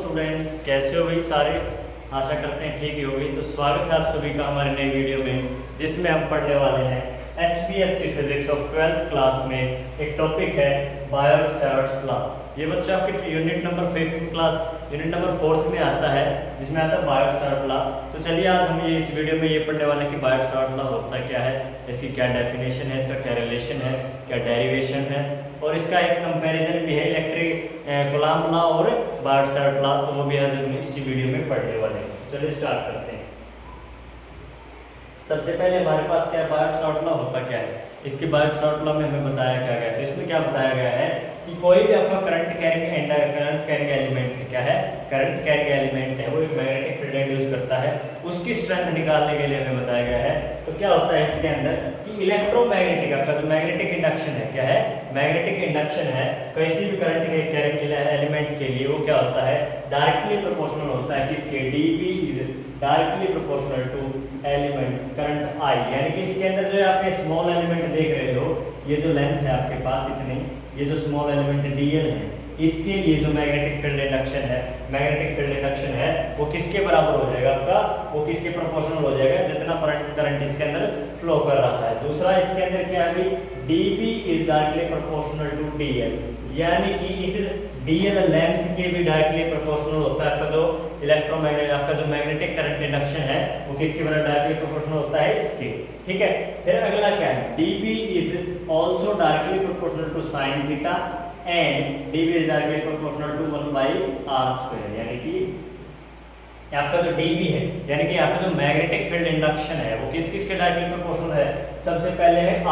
Students, कैसे हो भाई सारे। आशा करते हैं ठीक ही होगी। तो स्वागत है आप सभी का हमारे नए वीडियो में, जिसमें हम पढ़ने वाले हैं HPSC physics of 12th class में। एक टॉपिक है बायो-सैवर्ट्स लॉ। ये बच्चा आपके unit number 5th class unit number 4th में आता है, जिसमें आता है बायो-सैवर्ट्स लॉ। तो चलिए आज हम ये इस वीडियो में ये पढ़ने वाले हैं कि बायो-सैवर्ट्स लॉ होता क्या है, इसकी क्या डेफिनेशन है, इसका क्या रिलेशन है, क्या डेरिवेशन है, और इसका एक कंपैरिजन भी है इलेक्ट्रिक कूलॉम लॉ और बायो-सैवर्ट्स लॉ। तो वो भी आज हम इसी वीडियो में पढ़ने वाले हैं। चलिए स्टार्ट करते हैं। सबसे पहले हमारे पास क्या है, बायो-सैवर्ट्स लॉ होता क्या है। इसके बायो-सैवर्ट्स लॉ में हमें बताया क्या गया है, तो इसमें क्या बताया गया है कि कोई भी आपका करंट कैरिंग एलिमेंट क्या है, करंट कैरिंग एलिमेंट है, वो एक मैग्नेटिक फील्ड इंड्यूस करता है। उसकी स्ट्रेंथ निकालने के लिए हमें बताया गया है। तो क्या होता है इसके अंदर कि इलेक्ट्रोमैग्नेटिक आपका जो मैग्नेटिक इंडक्शन है, क्या है, मैग्नेटिक इंडक्शन है किसी भी करंट के कैरिंग एलिमेंट के लिए, वो क्या होता है, डायरेक्टली प्रोपोर्शनल होता है कि इसके dP is directly proportional to element current I। यानी कि इसके अंदर जो आप ये स्मॉल एलिमेंट देख रहे हो, ये जो लेंथ है आपके पास इतनी, ये जो स्मॉल एलिमेंट dl है, इसके लिए जो मैग्नेटिक फील्ड इंडक्शन है, मैग्नेटिक फील्ड इंडक्शन है, वो किसके बराबर हो जाएगा आपका, वो किसके प्रोपोर्शनल हो जाएगा, जितना करंट इसके अंदर फ्लो कर रहा है। दूसरा इसके अंदर क्या है, dP is directly proportional to dl, यानी कि इस dl लेंथ के भी डायरेक्टली प्रोपोर्शनल होता है आपका जो इलेक्ट्रोमैग्नेटिक, आपका जो मैग्नेटिक करंट इंडक्शन है, वो किसके बराबर डायरेक्टली प्रोपोर्शनल होता है, इसके। ठीक है, फिर अगला क्या है, dP is also directly proportional to sin theta and dP is directly proportional to 1/r²। यानी कि आपका जो dP है, यानी कि आपका जो मैग्नेटिक फील्ड इंडक्शन है, वो किस किसके डायरेक्टली प्रोपोर्शनल है। सबसे पहले है I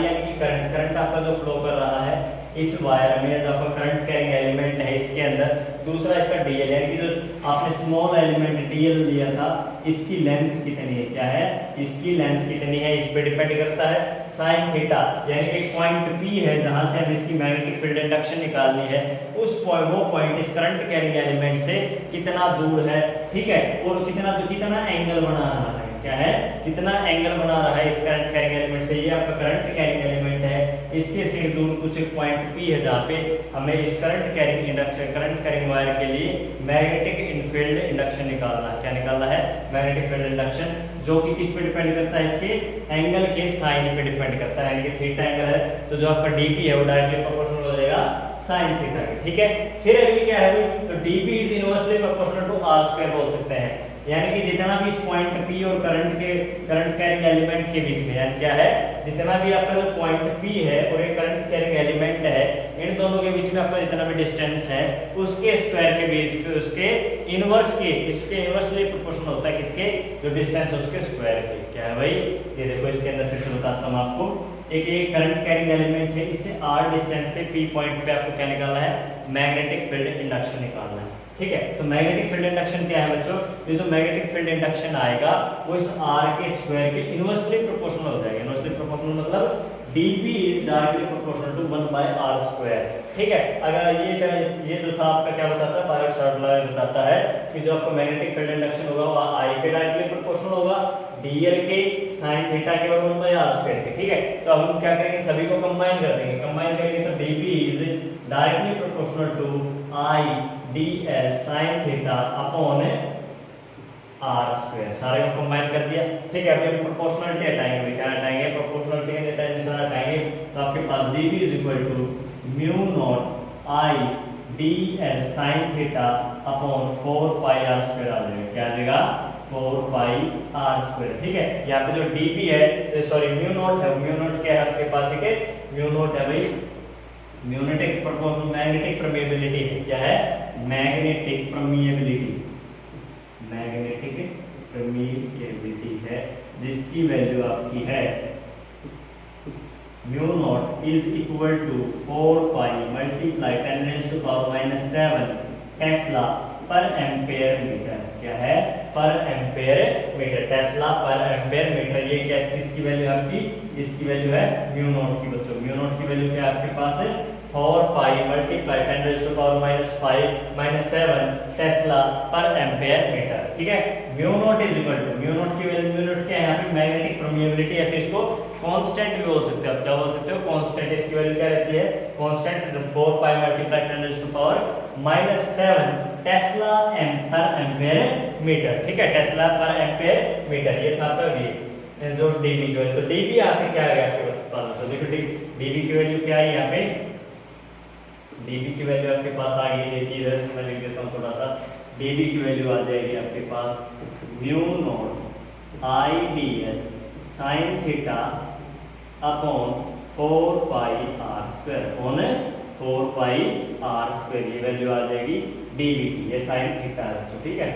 यानी कि करंट आपका जो फ्लो कर रहा है इस वायर में, जो आपका करंट कैरिंग एलिमेंट है इसके अंदर। दूसरा इसका dl, यानी कि जो आपने स्मॉल एलिमेंट dl लिया था, इसकी लेंथ कितनी है, क्या है, इसकी लेंथ कितनी है, इस पे डिपेंड करता है sin थीटा। यानी कि पॉइंट P है जहां से हमें इसकी मैग्नेटिक फील्ड इंडक्शन निकालनी है, उस वो पॉइंट इस करंट कैरिंग एलिमेंट से कितना दूर है। ठीक है, और कितना एंगल बना रहा है, क्या है, कितना एंगल बना रहा है इस करंट कैरिंग एलिमेंट से। ये आपका करंट कैरिंग एलिमेंट है, इसके से दूर कुछ एक पॉइंट P है जहाँ पे हमें इस करंट कैरिंग वायर के लिए मैग्नेटिक फील्ड इंडक्शन निकालना है। क्या निकालना है, मैग्नेटिक फील्ड इंडक्शन, जो कि किस पे डिपेंड करता है, इसके एंगल के साइन पे डिपेंड करता है। यानी कि थीटा एंगल है, तो जो आपका dP है वो डायरेक्टली प्रोपोर्शनल हो जाएगा sin थीटा के। ठीक है, फिर अगली क्या है, तो dP is inversely proportional to r² बोल सकते हैं। यानी कि जितना भी इस पॉइंट P और करंट कैरिंग एलिमेंट के बीच में, यानी क्या है, जितना भी आपका जो पॉइंट P है और एक करंट कैरिंग एलिमेंट है, इन दोनों के बीच में आपका जितना भी डिस्टेंस है, उसके स्क्वायर के बीच, उसके इनवर्स के, इसके इनवर्सली प्रोपोर्शनल होता है किसके, जो डिस्टेंस है उसके स्क्वायर के। क्या है भाई, ये देखो इसके अंदर फिर से बताता हूं आपको। एक करंट कैरिंग एलिमेंट है, इससे r डिस्टेंस पे P पॉइंट पे आपको क्या निकालना है, मैग्नेटिक फील्ड इंडक्शन निकालना है। ठीक है, तो मैग्नेटिक फील्ड इंडक्शन क्या है बच्चों, ये जो मैग्नेटिक फील्ड इंडक्शन आएगा वो इस r के स्क्वायर के इनवर्सली प्रोपोर्शनल हो जाएगा। इनवर्सली प्रोपोर्शनल मतलब dP is directly proportional to 1/r²। ठीक है, अगर ये जो था आपका क्या बताता है, बायो-सैवर्ट्स लॉ बताता है कि जो आपका मैग्नेटिक फील्ड इंडक्शन होगा वो I के डायरेक्टली प्रोपोर्शनल होगा, dl के sin थीटा के और 1/r² के। ठीक है, तो अब हम क्या करेंगे, सभी को कंबाइन कर देंगे। कंबाइन करेंगे तो dP is directly proportional to I dl sin theta upon r²। सारे को कंबाइन कर दिया। ठीक है, अभी हम प्रोपोर्शनलिटी हटाएंगे। क्या हटाएंगे, प्रोपोर्शनलिटी हटाएंगे, तो आपके पास dP is equal to mu naught I dl sin theta upon 4πr² आ जाएगा। क्या आ जाएगा, 4πr²। ठीक है, यहाँ पे जो dP है, सॉरी म्यू नॉट है, म्यू नॉट क्या है आपके पास, एक म्यू नॉट है भाई, म्यूनेटिक प्रोपोर्शनल मैग्नेटिक परमेबिलिटी है। क्या है, मैग्नेटिक परमिएबिलिटी, मैग्नेटिक परमिएबिलिटी है, जिसकी वैल्यू आपकी है mu naught is equal to 4π multiply 10⁻⁻⁷ tesla per ampere metre. क्या है, per ampere metre, tesla per ampere metre. ये क्या, इसकी वैल्यू आपकी, इसकी वैल्यू है म्यू नॉट की बच्चों। म्यू नॉट की वैल्यू क्या आपके पास है, 4π multiply 10⁻⁻⁷ tesla per ampere metre. ठीक है, mu naught is equal to, mu naught की वैल्यू, म्यू नॉट क्या है यहाँ पे, मैग्नेटिक परमिएबिलिटी, या फिर इसको कांस्टेंट भी बोल सकते हो आप। क्या बोल सकते हो, कांस्टेंट। इसकी वैल्यू क्या रहती है, constant 4π multiply 10⁻⁻⁷ tesla per ampere metre, ठीक है, टेस्ला पर एम्पेयर मीटर, ये था आपका वी जो डीबी की वैल्यू। तो डीबी यहाँ से क्या आ गया आपके पास, तो देखो डीबी की वैल्यू क्या है यहाँ पे, डीबी की वैल्यू आपके पास आ गई, देखिए इधर से मैं लिख देता हूँ थोड़ा सा, डीबी की वैल्यू आ जाएगी आपके पास mu naught IDL sine theta upon 4 pi r square, upon 4 pi r square, ये वैल्यू आ जाएगी डीबी की, ये साइन थीटा है बच्चों, ठीक है,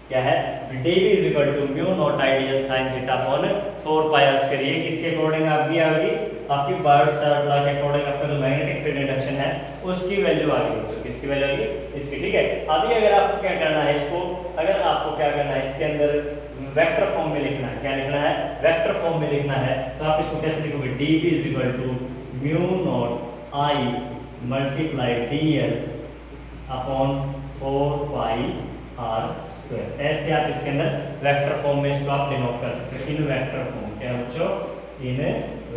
क्या है dv is equal to mu naught I dl sine theta upon 4 pi r square, ये किसके अकॉर्डिंग आपकी आ गई, आपकी बायोट-सावर्त लॉ के अकॉर्डिंग आपका जो मैग्नेटिक फील्ड इंडक्शन है उसकी वैल्यू आ गई बच्चों, किसकी वैल्यू आ गई, इसकी, ठीक है। अभी अगर आपको क्या करना है, इसको अगर आपको क्या करना है, इसके अंदर वेक्टर फॉर्म में लिखना है, क्या लिखना है, वेक्टर फॉर्म में लिखना है, तो आप इसको कैसे लिखोगे, dv is equal to mu naught I multiply dl upon 4 pi r square, ऐसे आप इसके अंदर वेक्टर फॉर्म में इसको आप डिनोट कर सकते हो, इन वेक्टर फॉर्म, क्या बच्चों, इन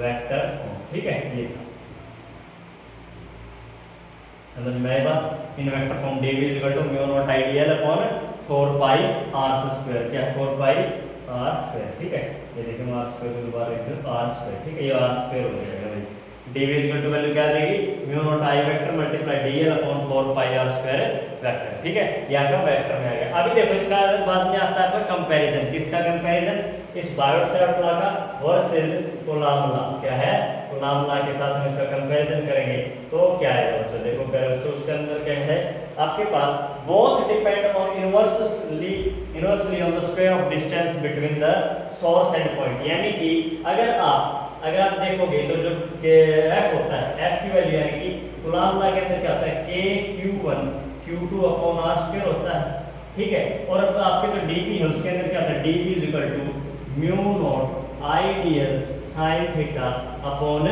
वेक्टर फॉर्म, ठीक है, ये समझ में आई बात, in vector form dv is equal to mu naught I dl upon 4 pi r square, क्या है 4 पाई आर स्क्वायर, ठीक है, ये देखिए मैं आर स्क्वायर को दोबारा लिख दूं, आर स्क्वायर, ठीक है, ये आर स्क्वायर हो जाएगा भाई, dv is equal to value क्या आ जाएगी, mu naught I vector multiply dl upon 4 pi r square vector, ठीक है, यहाँ का वेक्टर में आ गया। अभी देखो इसका बाद में आता है आपका कंपैरिजन, किसका कंपैरिजन, इस बायोट-सावर्त लॉ का वर्सेस कूलॉम लॉ, क्या है, कूलॉम लॉ के साथ हम इसका कंपैरिजन करेंगे, तो क्या है बच्चों, देखो पहले बच्चों उसके अंदर क्या है आपके पास, both depend on inversely on the square of distance between the source and point, यानी कि अगर आप देखोगे तो जो f होता है, f की वैल्यू यानी कि कूलॉम लॉ के अंदर क्या होता है, k q1 q2 upon r square होता है, ठीक है, और अब आपके जो dp है उसके अंदर क्या होता है, dp is equal to mu naught I dl sine theta upon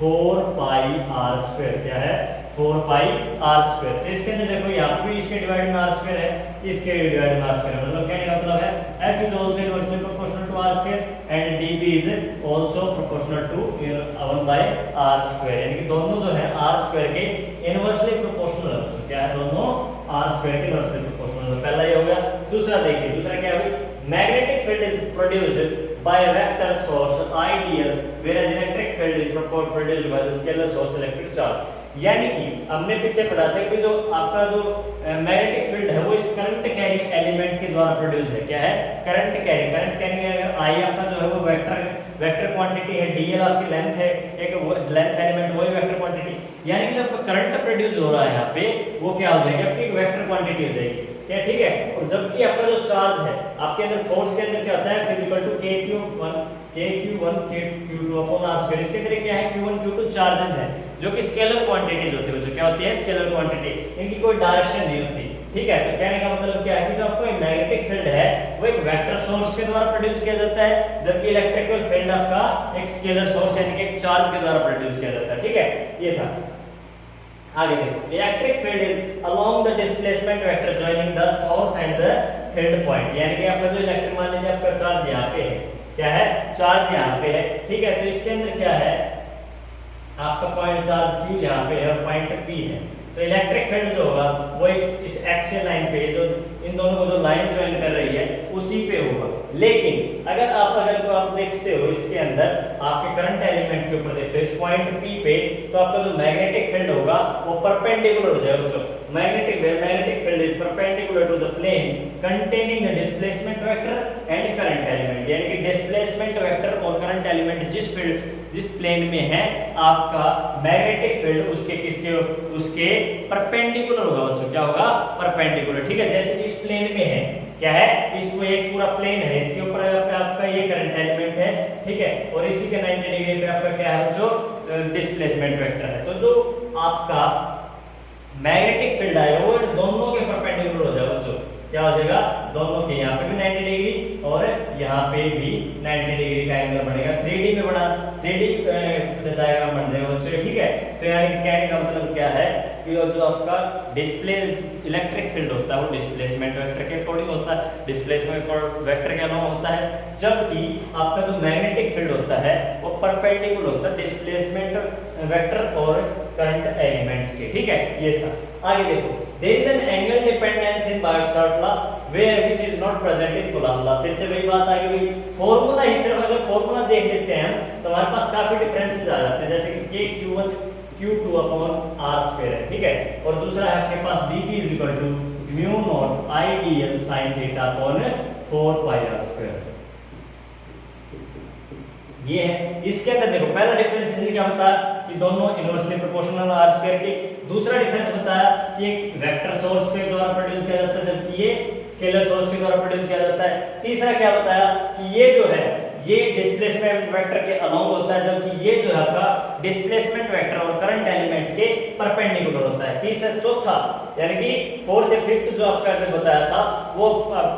4 pi r square, क्या है 4 पाई r स्क्वायर, तो इसके अंदर देखो यहाँ पे इसके डिवाइड में r स्क्वायर है, इसके डिवाइड में r स्क्वायर, मतलब क्या मतलब है, f is also inversely proportional to r square and dp is also proportional to 1 by r square, यानी कि दोनों जो है r स्क्वायर के इनवर्सली प्रोपोर्शनल है, तो क्या है दोनों r स्क्वायर के इनवर्सली प्रोपोर्शनल है, पहला ये हो गया। दूसरा देखिए, दूसरा क्या है, magnetic field is produced by a vector source ideal whereas electric field is produced by the scalar source electric charge, यानी कि हमने पीछे पढ़ा था कि जो आपका जो मैग्नेटिक फील्ड है वो इस करंट कैरिंग एलिमेंट के द्वारा प्रोड्यूस है, क्या है करंट कैरिंग अगर आई आपका जो है वो वेक्टर क्वांटिटी है, dl आपकी लेंथ है, एक लेंथ एलिमेंट वही वेक्टर क्वांटिटी, यानी कि जब करंट प्रोड्यूस हो रहा है यहाँ पे वो क्या हो जाएगा, आपकी वेक्टर क्वांटिटी हो जाएगी, क्या ठीक है, और जबकि आपका जो चार्ज है आपके अंदर फोर्स के अंदर क्या होता है, physical to kq1 kq2 upon r square, इसके अंदर क्या है q1 q2 चार्जेस हैं जो कि स्केलर क्वांटिटीज होती है, जो क्या होती है स्केलर क्वांटिटी, इनकी कोई डायरेक्शन नहीं होती, ठीक है। तो कहने का मतलब क्या है कि जो आपका मैग्नेटिक फील्ड है वो एक वेक्टर सोर्स के द्वारा प्रोड्यूस किया जाता है, जबकि इलेक्ट्रिकल फील्ड आपका एक स्केलर सोर्स यानी कि एक चार्ज के द्वारा प्रोड्यूस किया जाता है, ठीक है, ये था। आगे देखो, electric field is along the displacement vector joining the source and the field point, यानी कि आपका जो इलेक्ट्रिक मान लीजिए आपका चार्ज यहाँ पे है, क्या है चार्ज यहाँ पे है, ठीक है, तो इसके अंदर क्या है आपका पॉइंट चार्ज q यहाँ पे है और पॉइंट p है, तो इलेक्ट्रिक फील्ड जो होगा वो इस एक्सियल लाइन पे जो इन दोनों को जो लाइन ज्वाइन कर रही है उसी पे होगा। लेकिन अगर आप देखते हो इसके अंदर आपके करंट एलिमेंट के ऊपर देखते हो इस पॉइंट P पे, तो आपका जो मैग्नेटिक फील्ड होगा वो परपेंडिकुलर हो जाएगा बच्चों, magnetic field is perpendicular to the plane containing the displacement vector and current element, यानी कि डिस्प्लेसमेंट वेक्टर और करंट एलिमेंट जिस प्लेन में है आपका मैग्नेटिक फील्ड उसके परपेंडिकुलर होगा बच्चों, क्या होगा परपेंडिकुलर, ठीक है, जैसे इस प्लेन में है, क्या है इसको एक पूरा प्लेन है, इसके ऊपर आपका ये करंट एलिमेंट है, ठीक है, और इसी के 90 डिग्री पे आपका क्या है जो डिस्प्लेसमेंट वेक्टर है, तो जो आपका मैग्नेटिक फील्ड आएगा वो दोनों के परपेंडिकुलर हो जाएगा बच्चों, क्या हो जाएगा दोनों के, यहाँ पे भी 90 डिग्री और यहाँ पे भी 90 डिग्री का एंगल बनेगा, 3D में बना 3D डायग्राम बन जाएगा बच्चों, ठीक है। तो यानी कहने का मतलब क्या है कि जो आपका इलेक्ट्रिक फील्ड होता है वो डिस्प्लेसमेंट वेक्टर के अकॉर्डिंग होता है, डिस्प्लेसमेंट वेक्टर के अलावा होता है, जबकि आपका जो मैग्नेटिक फील्ड होता है वो परपेंडिकुलर होता है डिस्प्लेसमेंट वेक्टर और करंट एलिमेंट के, ठीक है, ये था। आगे देखो there is an angle dependence in Biot Savart law where which is not present in Coulomb law. फिर से वही बात आ गई, फार्मूला ही सिर्फ अगर फार्मूला देख लेते हैं हम तो हमारे पास काफी डिफरेंसेस आ जाते हैं, जैसे कि k q1 q2 upon r square है, ठीक है। और दूसरा है आपके पास dp is equal to mu naught i dl sin theta upon 4 pi r square. ये है। इसके अंदर देखो पहला डिफरेंस इसने क्या बताया कि दोनों इनवर्सली प्रोपोर्शनल r स्क्वायर के। दूसरा डिफरेंस बताया कि एक वेक्टर सोर्स के द्वारा प्रोड्यूस किया जाता है जबकि ये स्केलर सोर्स के द्वारा प्रोड्यूस किया जाता है। तीसरा क्या बताया कि ये जो है ये डिस्प्लेसमेंट वेक्टर के अलोंग होता है जबकि ये जो है आपका डिस्प्लेसमेंट वेक्टर और करंट एलिमेंट के परपेंडिकुलर होता है। तीसरा चौथा यानी कि फोर्थ या फिफ्थ जो आपका ने बताया था वो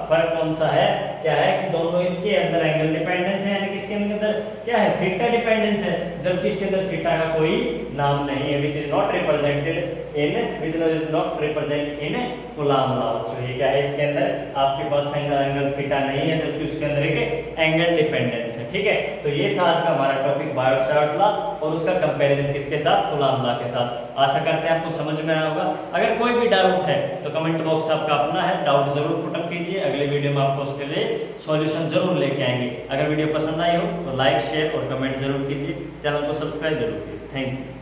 फर्क कौन सा है, क्या है कि दोनों इसके अंदर एंगल डिपेंडेंस है, यानी कि इसके अंदर क्या है थीटा डिपेंडेंस है जबकि इसके अंदर थीटा का कोई नाम नहीं है, which is not represented in Coulomb law. तो ये क्या है इसके अंदर आपके पास एंगल थीटा नहीं है जबकि उसके अंदर एक एंगल डिपेंडेंस है, ठीक है। तो ये था आज का हमारा टॉपिक बार्ट-शॉर्ट लॉ और उसका कंपैरिजन किसके साथ, कूलॉम लॉ के साथ। आशा करते हैं आपको समझ में आया होगा। अगर कोई भी डाउट है तो कमेंट बॉक्स आपका अपना है, डाउट जरूर पुट अप कीजिए। अगले वीडियो में आपको उसके लिए सॉल्यूशन जरूर लेके आएंगे। अगर वीडियो पसंद आई हो तो लाइक शेयर और कमेंट जरूर कीजिए, चैनल को सब्सक्राइब जरूर कीजिए। Thank you.